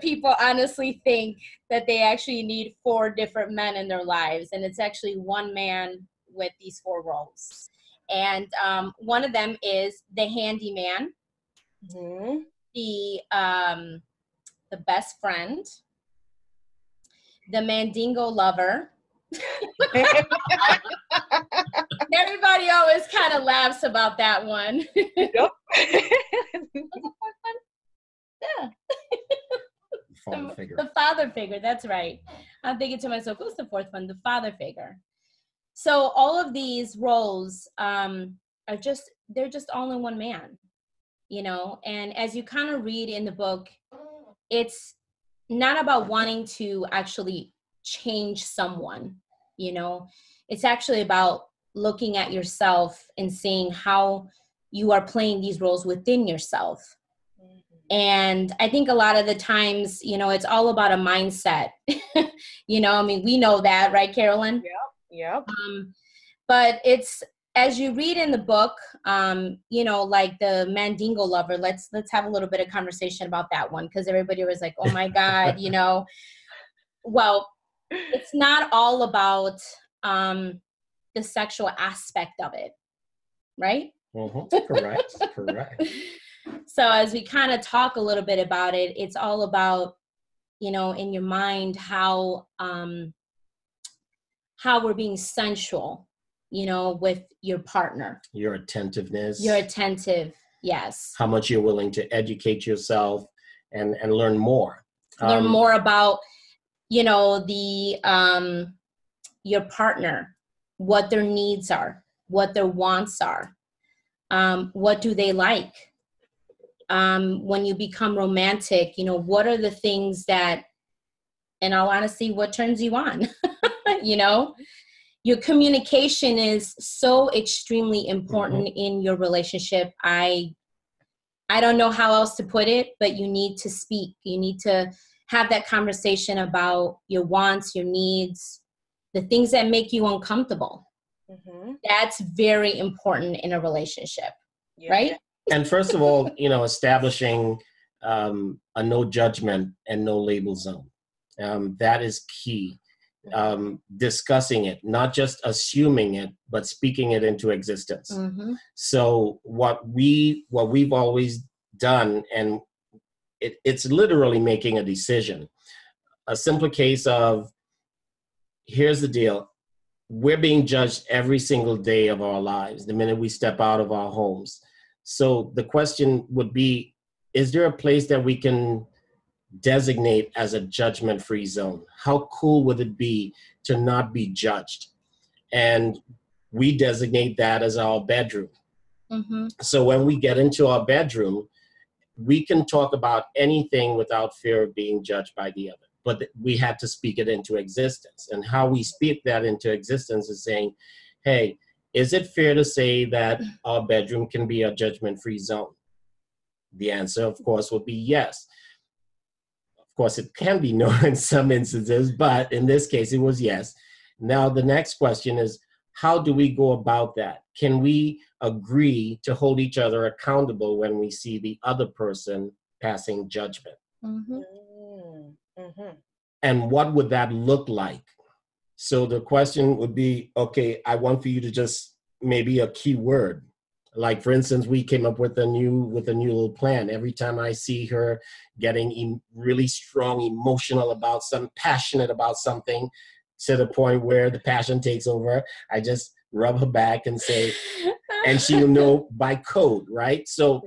people honestly think that they actually need 4 different men in their lives, and it's actually one man with these 4 roles. And one of them is the handyman, the best friend, the mandingo lover. Everybody always kind of laughs about that one. Yep. Yeah. Father figure. The father figure, that's right. I'm thinking to myself, who's the 4th one? The father figure. So all of these roles they're just all in one man, you know? And as you kind of read in the book, it's not about wanting to actually change someone, you know? It's actually about looking at yourself and seeing how you are playing these roles within yourself. And I think a lot of the times, you know, it's all about a mindset. You know, I mean, we know that, right, Carolyn? Yep. But it's, as you read in the book, you know, like the mandingo lover, let's have a little bit of conversation about that one, because everybody was like, oh my God, you know. Well, it's not all about the sexual aspect of it, right? Correct. So as we kind of talk a little bit about it, it's all about, you know, in your mind, how we're being sensual, you know, with your partner. Your attentiveness. You're attentive, yes. How much you're willing to educate yourself and learn more. Learn more about, you know, your partner, what their needs are, what their wants are, what do they like. When you become romantic, you know, what are the things that, in all honesty, what turns you on? You know, your communication is so extremely important in your relationship. I don't know how else to put it, but you need to speak. You need to have that conversation about your wants, your needs, the things that make you uncomfortable. That's very important in a relationship, right? And first of all, you know, establishing a no judgment and no label zone. That is key. Discussing it, not just assuming it, but speaking it into existence. So what we've always done, and it's literally making a decision. A simple case of, here's the deal. We're being judged every single day of our lives, the minute we step out of our homes. So the question would be, is there a place that we can designate as a judgment-free zone? How cool would it be to not be judged? And we designate that as our bedroom. So when we get into our bedroom, we can talk about anything without fear of being judged by the other. But we had to speak it into existence. And how we speak that into existence is saying, hey, is it fair to say that our bedroom can be a judgment-free zone? The answer, of course, would be yes. Of course, it can be no in some instances, but in this case, it was yes. Now, the next question is, how do we go about that? Can we agree to hold each other accountable when we see the other person passing judgment? And what would that look like? So the question would be, okay, I want for you to just maybe a key word. Like, for instance, we came up with a new little plan. Every time I see her getting really strong, emotional about passionate about something, to the point where the passion takes over, I just rub her back and say, and she'll know by code, right? So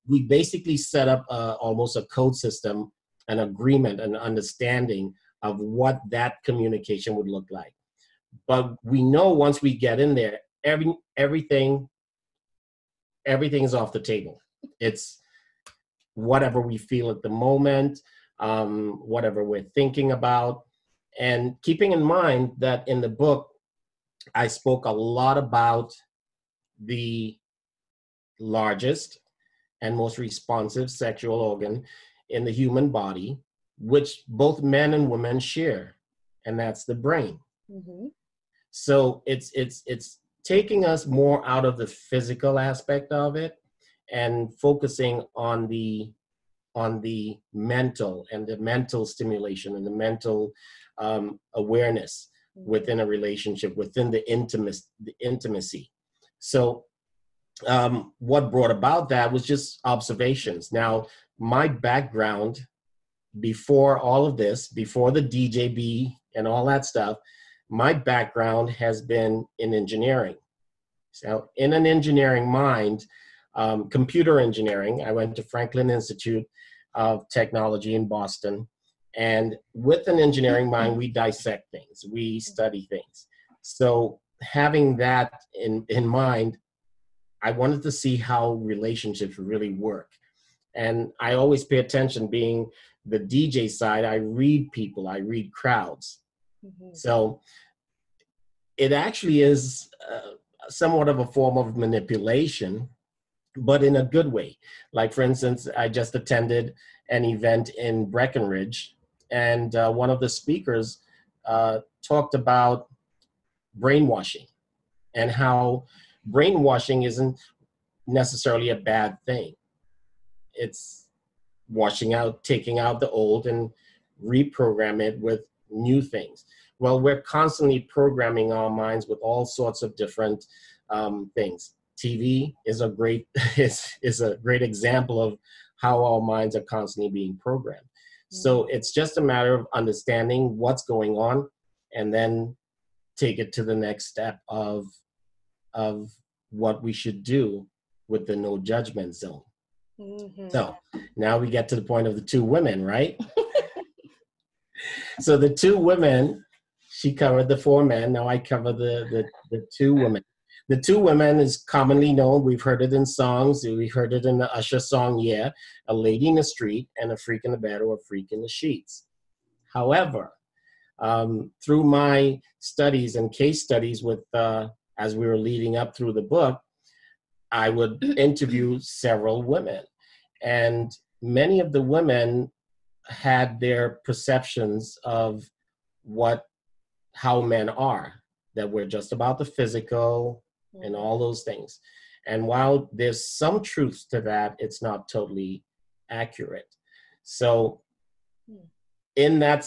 we basically set up almost a code system, an agreement, an understanding of what that communication would look like. But we know once we get in there, everything is off the table. It's whatever we feel at the moment, whatever we're thinking about. And keeping in mind that in the book, I spoke a lot about the largest and most responsive sexual organ in the human body, which both men and women share, and that's the brain. So it's taking us more out of the physical aspect of it and focusing on the on the mental and the mental stimulation and the mental awareness within a relationship, within the intimacy. So what brought about that was just observations. Now, my background before all of this, before the DJB and all that stuff, my background has been in engineering. So in an engineering mind, computer engineering, I went to Franklin Institute of Technology in Boston. And with an engineering mind, we dissect things, we study things. So having that in mind, I wanted to see how relationships really work. And I always pay attention, being the DJ side, I read people, I read crowds. So it actually is somewhat of a form of manipulation, but in a good way. Like, for instance, I just attended an event in Breckenridge, and one of the speakers talked about brainwashing and how brainwashing isn't necessarily a bad thing. It's washing out, taking out the old and reprogram it with new things. Well, we're constantly programming our minds with all sorts of different things. TV is a great is a great example of how our minds are constantly being programmed. So it's just a matter of understanding what's going on, and then take it to the next step of what we should do with the no judgment zone. So now we get to the point of the two women, right? So the two women, she covered the four men. Now I cover the two women. The two women is commonly known. We've heard it in songs. We've heard it in the Usher song, Yeah, a lady in the street and a freak in the bed or a freak in the sheets. However, through my studies and case studies with, as we were leading up through the book, I would interview several women. And many of the women had their perceptions of how men are, that we're just about the physical and all those things. And while there's some truth to that, it's not totally accurate. So in that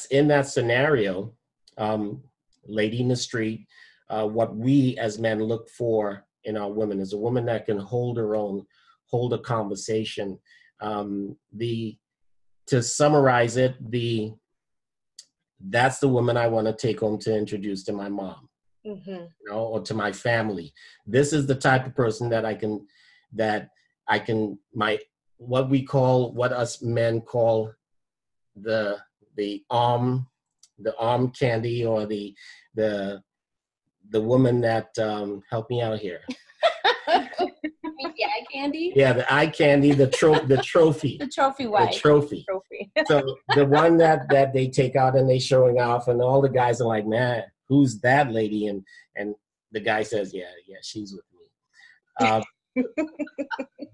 scenario, lady in the street, what we as men look for in our women is a woman that can hold her own, hold a conversation. To summarize it, that's the woman I want to take home to introduce to my mom, or to my family. This is the type of person that what us men call the arm candy, or the woman that help me out here. The eye candy? Yeah, the eye candy, the trophy. The trophy wife. The trophy. So the one that they take out and they showing off, and all the guys are like, man, who's that lady? And the guy says, yeah, she's with me.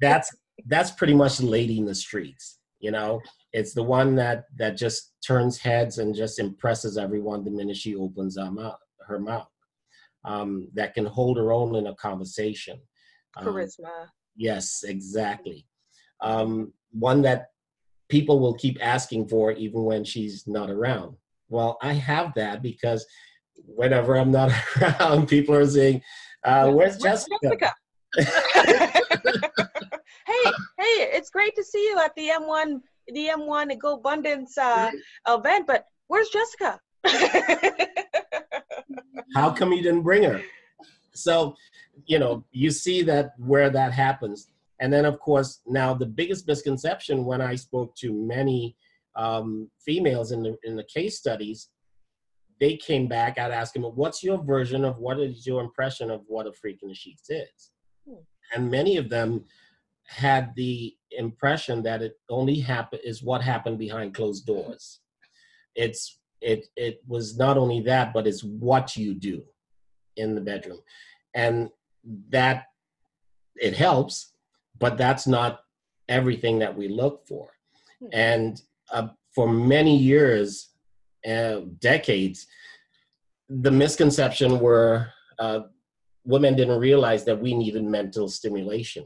That's pretty much the lady in the streets. It's the one that just turns heads and just impresses everyone the minute she opens her mouth. That can hold her own in a conversation. Charisma. Yes, exactly. One that people will keep asking for even when she's not around. Well, I have that because whenever I'm not around, people are saying, where's Jessica? Hey, it's great to see you at the M1 Go Abundance event, but where's Jessica? How come you didn't bring her? So, you see that where that happens. And then, of course, now the biggest misconception when I spoke to many females in the case studies, they came back, I'd ask them, what's your version of what is your impression of what a freak in the sheets is? And many of them had the impression that it only is what happened behind closed doors. It was not only that, but it's what you do in the bedroom. And that it helps, but that's not everything that we look for. And for many years, decades, the misconception were women didn't realize that we needed mental stimulation.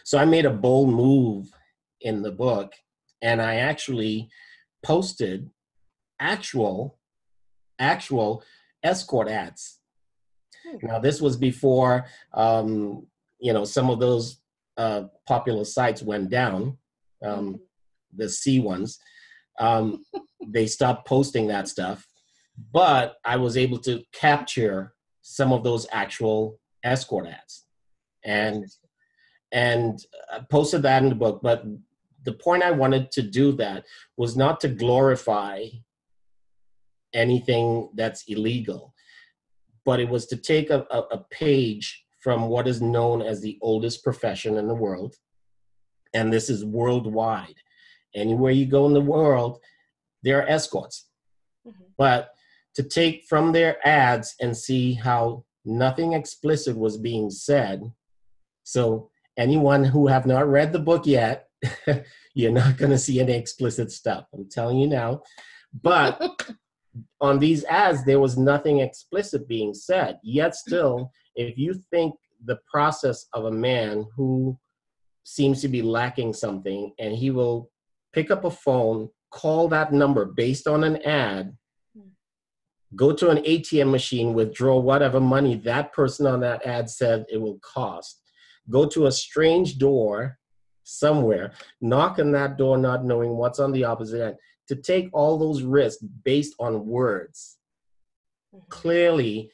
So I made a bold move in the book and I actually posted actual escort ads. Now, this was before, some of those popular sites went down, the C ones. They stopped posting that stuff, but I was able to capture some of those actual escort ads and I posted that in the book. But the point I wanted to do that was not to glorify anything that's illegal, but it was to take a page from what is known as the oldest profession in the world. And this is worldwide. Anywhere you go in the world, there are escorts. But to take from their ads and see how nothing explicit was being said. So anyone who have not read the book yet, you're not going to see any explicit stuff. I'm telling you now. But on these ads, there was nothing explicit being said. Yet still, if you think the process of a man who seems to be lacking something, and he will pick up a phone, call that number based on an ad, go to an ATM machine, withdraw whatever money that person on that ad said it will cost, go to a strange door somewhere, knock on that door not knowing what's on the opposite end, to take all those risks based on words, clearly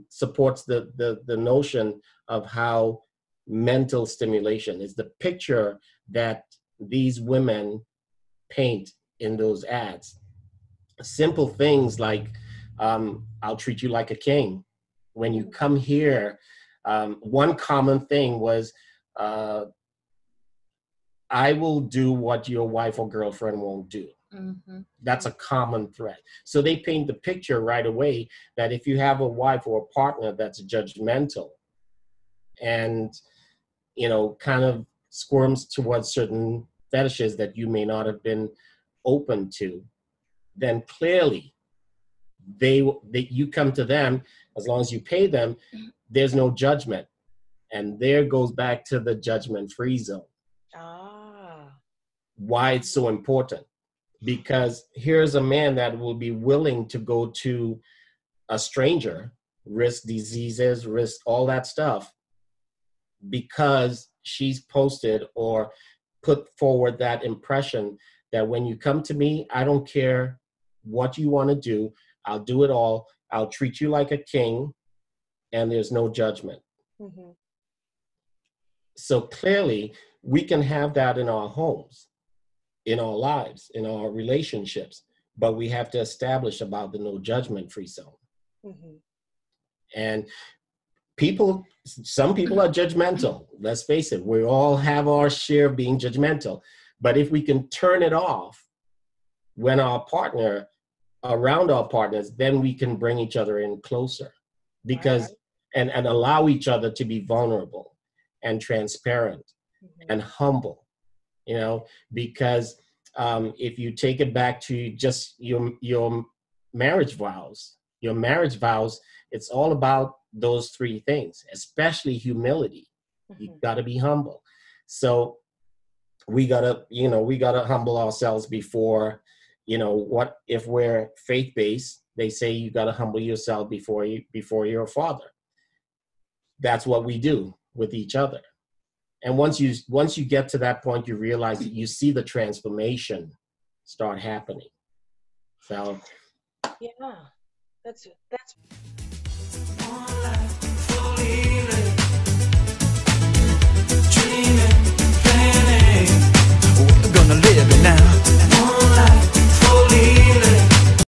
supports the notion of how mental stimulation is the picture that these women paint in those ads. Simple things like, I'll treat you like a king. When you come here, one common thing was, I will do what your wife or girlfriend won't do. That's a common thread. So they paint the picture right away that if you have a wife or a partner that's judgmental and, kind of squirms towards certain fetishes that you may not have been open to, then clearly you come to them, as long as you pay them, there's no judgment. And there goes back to the judgment-free zone. Why it's so important. Because here's a man that will be willing to go to a stranger, risk diseases, risk all that stuff, because she's posted or put forward that impression that when you come to me, I don't care what you want to do. I'll do it all. I'll treat you like a king, and there's no judgment. So clearly, we can have that in our homes, in our lives, in our relationships, but we have to establish about the no judgment free zone. And some people are judgmental. Let's face it, we all have our share of being judgmental. But if we can turn it off when around our partners, then we can bring each other in closer, because and allow each other to be vulnerable and transparent and humble, because if you take it back to just your marriage vows, it's all about those three things, especially humility. You got to be humble. So we gotta humble ourselves before, what if we're faith-based, they say you gotta humble yourself before your father. That's what we do with each other. And once you get to that point, you realize that you see the transformation start happening. So that's More life, fully